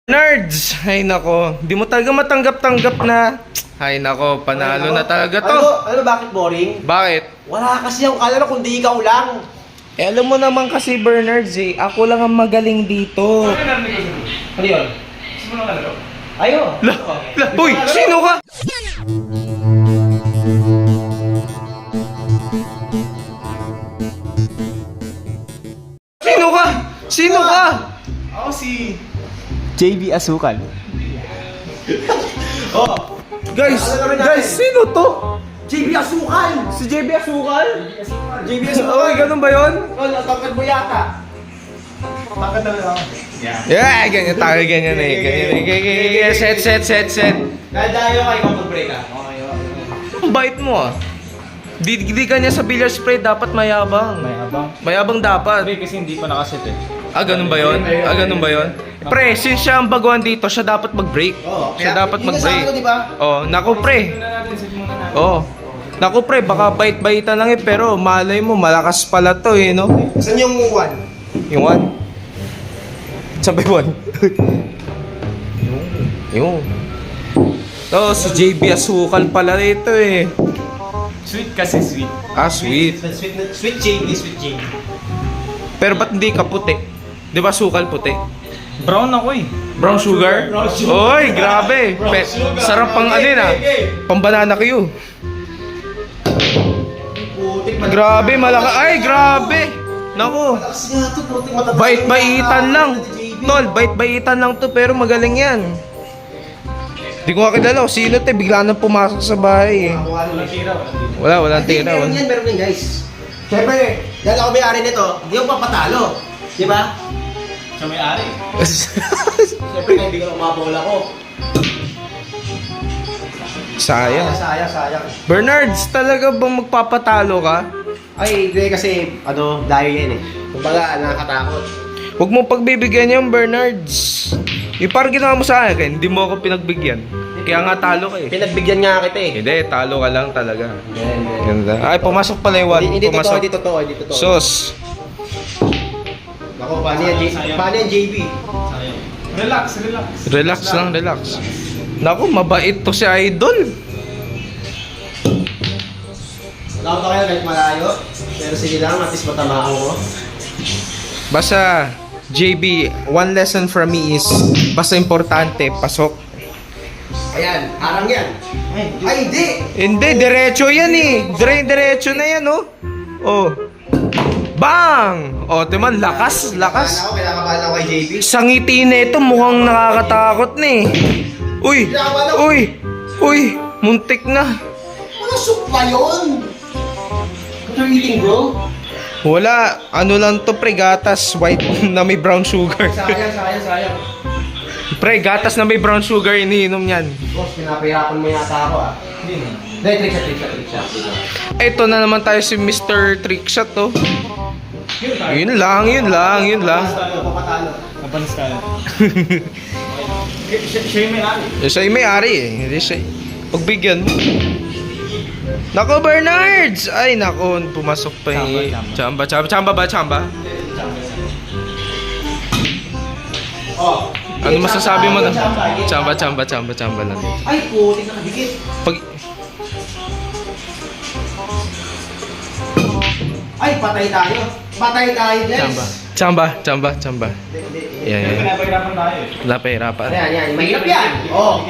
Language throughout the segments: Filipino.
Nerds! Ay nako, di mo talaga matanggap-tanggap na. Ay nako, panalo na talaga to. Bakit boring? Bakit? Wala kasi yung kalaro kundi ikaw lang. Eh alam mo naman kasi Bernards eh, ako lang ang magaling dito. Ano yun? Ayo. Uy, sino ka? Sino ka? Sino ka? Ako si JB Asukal. Oh, Guys, Ano namin guys, natin? sino to? JB Asukal! Si JB Asukal? JB Oy, ganun ba yun? Oh, natangkad mo yata. Takad na lang. Yeah. Yeah, ganyan tayo, ganyan eh. Ganyan. Set. Dahil tayo kayo kung mag-break ah. Ang bait mo ah. Di ka niya sa billiard spray, dapat mayabang. May habang. Mayabang dapat. Hindi kasi hindi pa nakaset eh. Ah, ganun ba yun? Ah, ganun ba yun? Pre, since siya ang baguhan dito, siya dapat mag-break. Siya dapat mag-break. Di ba? Oh, naku pre. Muna natin, set muna natin. Oh. Naku pre, baka bait-baitan lang eh, pero malay mo, malakas pala to eh, no? Saan yung one? Yung one? Sabi one? Yung. Oh, si JB Asukal pala rito eh. Sweet kasi sweet. Ah, sweet. Sweet JB, sweet JB. Pero ba't hindi ka puti? Di ba sukal puti? Brown ako eh. Brown sugar? Brown sugar. Oy, grabe. Sarap pang ano yun ah. Pang banana Q. Putik Grabe, malaka. Ay, grabe. Naku. Malakas nga to, putik matatay. Bait-baitan lang. Tol, bait-baitan lang to pero magaling yan. Di ko kakilala kung sino te, bigla nang pumasok sa bahay eh. Walang tira. Walang tira. Meron yan guys. Siyempre, dahil ako may-ari nito, hindi ako papatalo. Di ba? Siya may-ari. Siyempre, kaibigan ko mabawl ako. Sayang. Sayang. Bernards, talaga bang magpapatalo ka? Ay, hindi kasi, dahil yan eh. Kumbaga, nakakatakot. Huwag mo pagbibigyan yung Bernards. Yung parang ginawa mo sa akin, hindi mo ako pinagbigyan. Kaya nga talo ka eh. Pinagbigyan nga kita eh. Hindi, talo ka lang talaga. Hindi. Ganda. Ay, pumasok pala yung one. Hindi Pumasok. totoo. Sos. Ako, paano yan JB? Sayang. Relax. Relax lang, relax. Naku, mabait to si Idol. Wala ko kayo kahit malayo. Pero sige lang, at least matamaan ko. Basta, JB, one lesson from me is, basta importante, pasok. Ayan, arang yan. Ay, hindi! Hindi, diretso yan eh. Diretso na yan, oh. Oh. Bang! Oh, timan, lakas. Kinakabahan ako kay JB. Sa ngiti na ito, mukhang nakakatakot na eh. Uy, muntik na. Mga soup ba yun? What are you eating, bro? Wala, ano lang to pre, gatas white na may brown sugar. Sayang. Pre, gatas na may brown sugar, iniinom yan. Boss, pinapahirapan mo yata ako ah. Hindi na. Dahil trick shot. Ito na naman tayo si Mr. Trickshot, oh. Yun lang. Papatalo. Napanis ka na. Siya yung may-ari. Siya yung may-ari eh. Hindi siya. Pagbigyan mo. Nako, Bernards! Ay, nako, pumasok pa yung... Chamba ba? Oh. Ano masasabi mo na? Chamba lang. Ay, putik nakadikit. Pag... Ay, patay tayo, guys. Chamba. Hindi. Yan. Pinapahirapan tayo eh. Lapay-rapan. Yan. Mahirap yan.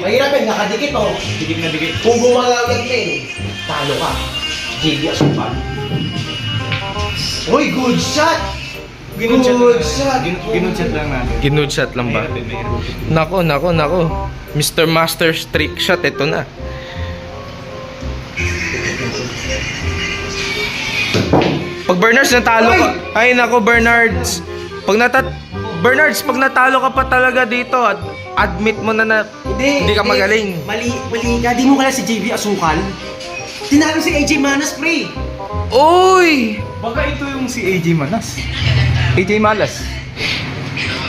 Mahirap yan. Nakadikit, Dikit na dikit. Kung bumalagat din, talo ka. JB Asukal. Uy, good shot! Good shot! Ginudshot lang natin. Ginudshot lang ba? Nako. Mr. Master Trickshot, ito na. Pag Bernards natalo ka. Ay nako Bernards. Bernards, pag natalo ka pa talaga dito at admit mo na hindi ka magaling. Mali ka. Di mo kala si JB Asukal? Tinalo si AJ Manas, pre. Uy! Baka ito yung si AJ Manas. AJ Malas.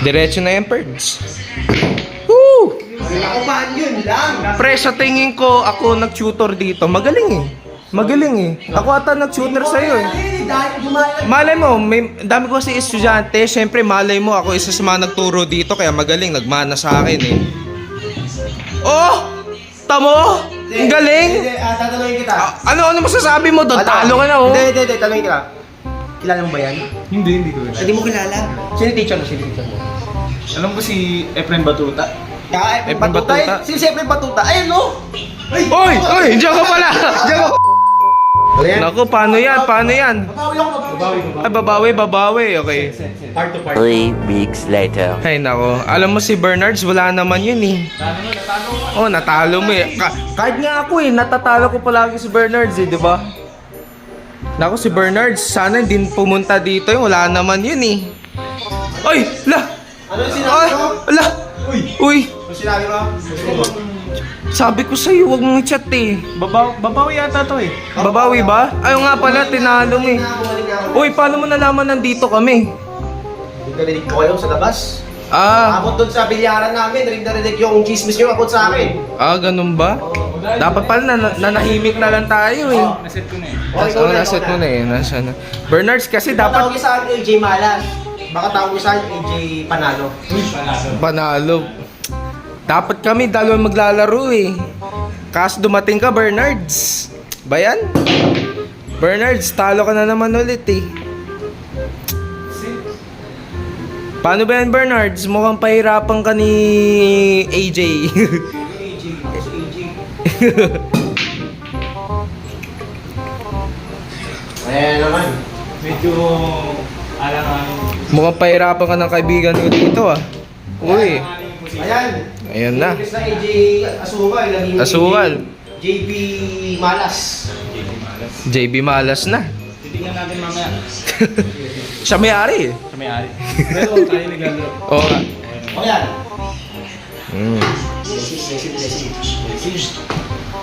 Diretso na yan, Perds. Woo! Nakupahan yun lang. Pre, sa tingin ko, ako nag-tutor dito. Magaling eh. Magaling eh. Ako ata nag-shooter sa'yo eh. Dahil gumaling. Malay mo, may dami ko kasi estudyante. Siyempre, malay mo, ako isa sa mga nagturo dito. Kaya magaling, nagmana sa akin eh. Oh! Tamo! Ang galing! Hindi, tatanungin kita. Ano masasabi mo doon? Talo ka na oh. Hindi, tanungin kita. Kilala mo ba yan? Hindi ko. Hindi mo kilala. Sino teacher mo? Sino teacher mo? Alam ko si Efren Batuta. Efren Efren Batuta. Batuta. Sino si Efren Batuta? Ayun no! Oy! Diyan ka pala! Diyan ka! Naku, paano yan? Paano yan? Babawi ako. Ay, babawi. Okay. Part to part. 3 weeks later. Ay, nako. Alam mo si Bernards, wala naman yun eh. Oh, natalo mo eh. Kahit nga ako eh, natatalo ko palagi si Bernards eh, di ba? Naku, si Bernards, sana hindi pumunta dito eh. Wala naman yun eh. Ay! La! Ano yung Ay! sinabi mo? La! Uy! Ano sinabi mo? Sabi ko sa'yo, huwag mong chat eh. Babawi yata to eh. Babawi ba? Ayaw nga pala, tinalo mo eh. Uy, paano mo nalaman nandito kami? Hindi ka rinig ko kayo sa labas. Ah, Abot doon sa bilyaran namin, rinig yung chismis nyo abot sa akin. ganun ba? Dapat pala nanahimik na lang tayo eh. Naset ko na eh. Okay, Naset mo na eh. Nasa na. Bernards kasi Tawag dapat sa akin AJ Malas. Baka tawag sa akin AJ Panalo. panalo. Dapat kami dalawang maglalaro eh. Kaso dumating ka, Bernards. Bayan? Bernards, talo ka na naman ulit eh. Paano ba yan, Bernards? Mukhang pahirapan ka ni AJ. AJ, kasi AJ. Ayan naman. Medyo alang-alang. Mukhang pahirapan ka ng kaibigan ko dito ah. Uy, Ayan. ayan na. Imbes na AJ Asukal, naging Asukal. JB Malas. JB Malas na. Titignan natin mamaya. Siya may-ari eh. Sa may-ari. Pero tayo naglalaro. Oo nga. O yan.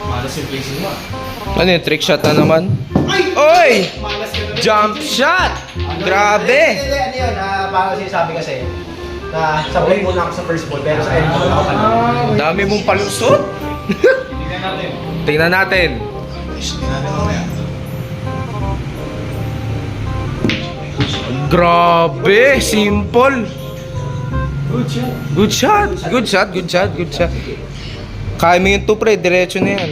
Malas yung placing mo ah. Ano yung trick shot na naman? Oy! Jump shot! Grabe! Hindi, ano yun, parang sinasabi kasi, na sabay muna ako sa first ball, pero sa end ball ako pa. Dami mong palusot. Tignan natin. Tingnan natin. Tignan natin mamaya. Grabe! Simple! Good shot. Good shot! Good shot, good shot, good shot. Kaya mo yung two pre, diretso na yan.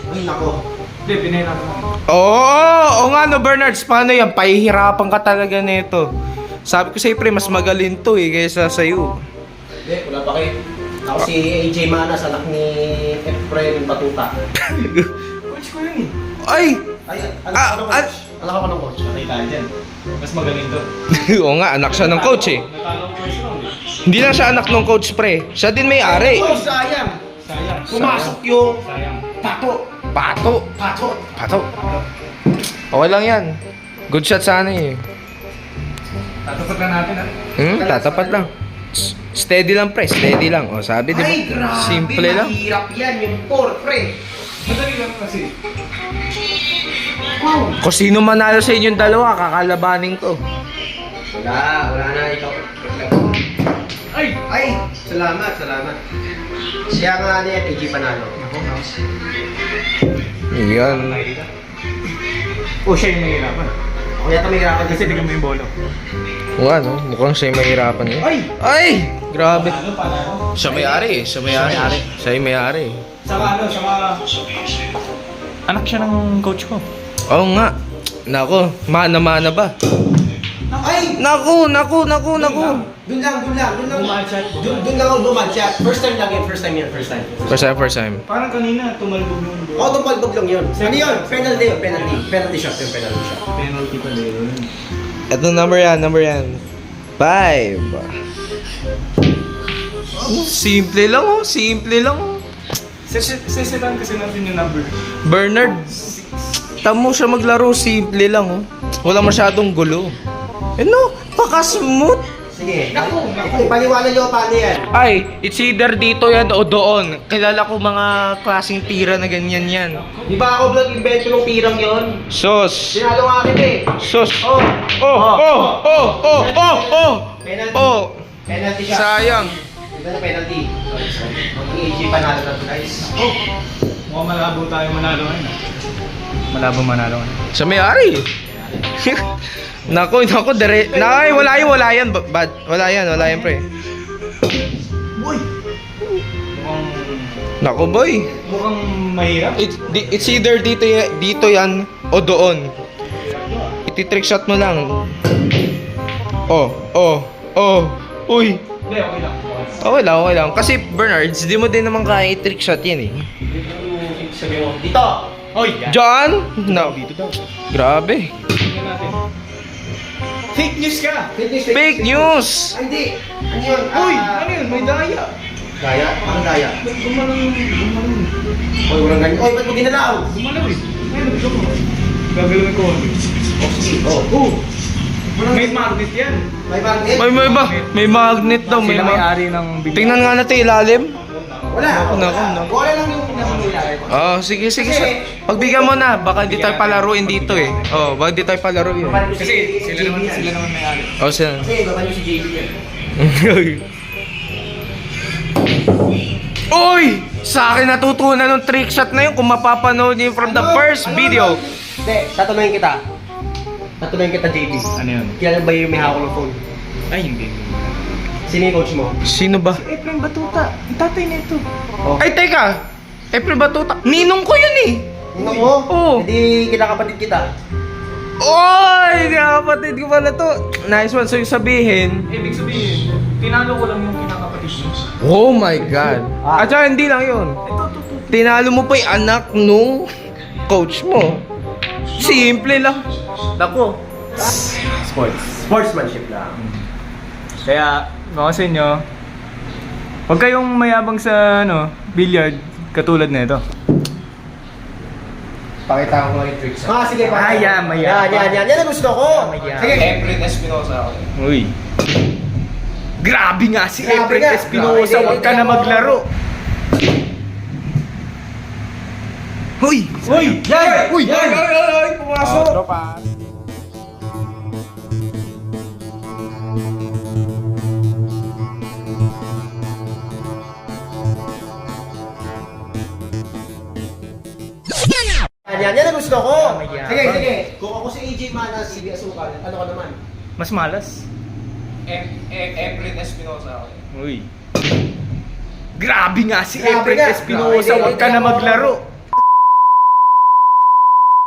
Ay, nako. Hindi, pinahirapan mo. Oo nga no Bernards, paano yan? Pahihirapan ka talaga nito. Sabi ko sa'yo pre, mas magaling to eh, kaysa sa'yo. Hindi, wala pa kayo. Ako si AJ Manas, anak ni Efren Batuta. Coach ko yun eh. Ay! Ay, anak ako ng coach. Patay tayo dyan. Mas magaling to. Oo nga, anak siya ng coach eh. Natalo ko first round eh. Hindi lang siya anak ng coach pre, siya din may-ari. Oh, sayang. Sayang. Pumasok yung Sayang. pato. Pato! Pato. Pato! Okay lang yan. Good shot sana eh. Tatapat na natin ah. Tatapat lang. Steady lang pre, steady lang. O sabi di ba? Ay, grabe. Simple lang. Mahirap yan, yung four, pre. Madali lang kasi. Kung sino manalo sa inyong dalawa, kakalabanin ko. Wala na ikaw. Ay, salamat. Siya nga niya, AJ Panalo. Yan. O siya yung nahihirapan. Kung yata may hirapan Kasi tignan mo yung bolo. O ano, mukhang siya yung mahirapan eh. Ay! Ay! Grabe. Panalo. Siya may-ari eh, siya may-ari. Siya yung may-ari. Saka anak siya ng coach ko. Oo nga. Nako, mana-mana ba? Ay! Naku! Doon lang. Doon lang ako bumadshot. First time. First time. Parang kanina, tumalbog yung bolo. Oo, tumalbog lang yun. Ano yun? Penalty shot. Penalty pa yun. Ito number yan. 5. Simple lang oh. Sesitan kasi natin yung number. Bernard, tamo siya maglaro, simple lang oh. Wala masyadong gulo. Ano? Paka-smooth. Sige. Naku. Ipaliwanag nyo paano yan. Ay, it's either dito yan o doon. Kilala ko mga klaseng tira na ganyan yan. Di ba ako vlog invento ng pirang yon? Sos. Sinalo nga kita eh. Sos. Oh. Penalty shot. Sayang. Ito na penalty. Sorry. Ang AJ Panalo na guys. Mukhang malabo tayo manalo ngayon. Malabo manalo. Sa may-ari. Nako, Nay, wala yan. Wala yan, pre. Boy! Nako, boy. Mukhang mahirap. It's either dito yan o doon. Iti-trick shot mo lang. Uy. Hindi, okay lang. Okay lang. Kasi Bernards, di mo din naman kaya i-trick shot yan eh. Sabi mo. Dito! Hoy! Yan. John? No. Dito daw. Grabe. Tingnan natin. Fake news ka! Fake news! Ay, hindi! Ano yun? Uy! Ano yun? May daya. Daya? Parang daya. Gumanong. Oy, walang ganyan. Oy, ba't mo ginalaw? Gumalaw eh. Ayun, nagdok mo. Gagalawin ko. Oh, sige. Oh. May magnet yan. May magnet? May magnet daw. Sila may-ari ng bigla. Tingnan nga natin ilalim. Wala. Nako. Wala lang yung nangyayari. Sige. Pagbigyan mo na. Baka hindi tayo palaruin dito eh. Baka hindi tayo palaruin. Kasi sila naman may-ari. Sila. Kasi, baka nyo si JB yan. Uy! Sa akin natutunan ng trick shot na yun kung mapapanood niyo from the first video. Hindi, tatanungin kita. JB. Ano yun? Kilala ba yung may hawak ng phone? Ay, hindi. Sino yung coach mo? Sino ba? Efren Batuta. Ang tatay na ito. Oh. Ay, teka! April Batuta. Ninong ko yun eh! Sino mo? Oo. Hindi kinakapatid kita. Oy! Kapatid ko pala to. Nice one. So yung sabihin, Ibig sabihin, tinalo ko lang yung kinakapatid mo. oh my God. At saka hindi lang yun. Tinalo mo pa yung anak nung coach mo. Simple lang. Nako. Sportsmanship lang. Kaya, mga sa inyo, huwag kayong mayabang sa billiard katulad na ito. Pakita ko yung tricks. Sige pa. Yan Yan ang gusto ko. Sige. April Espinosa ako. Uy. Grabe nga si Grabe Efren nga. Espinosa, Grabe. huwag ka na maglaro. Uy! Yan! Pumasok! Yan ang gusto ko. Sige. Kung ako si AJ Manas, si Asukal, ano ka naman? Mas malas. April Espinosa ako. Uy. Grabe nga si Grabe Efren nga. Espinosa, huwag ka na maglaro.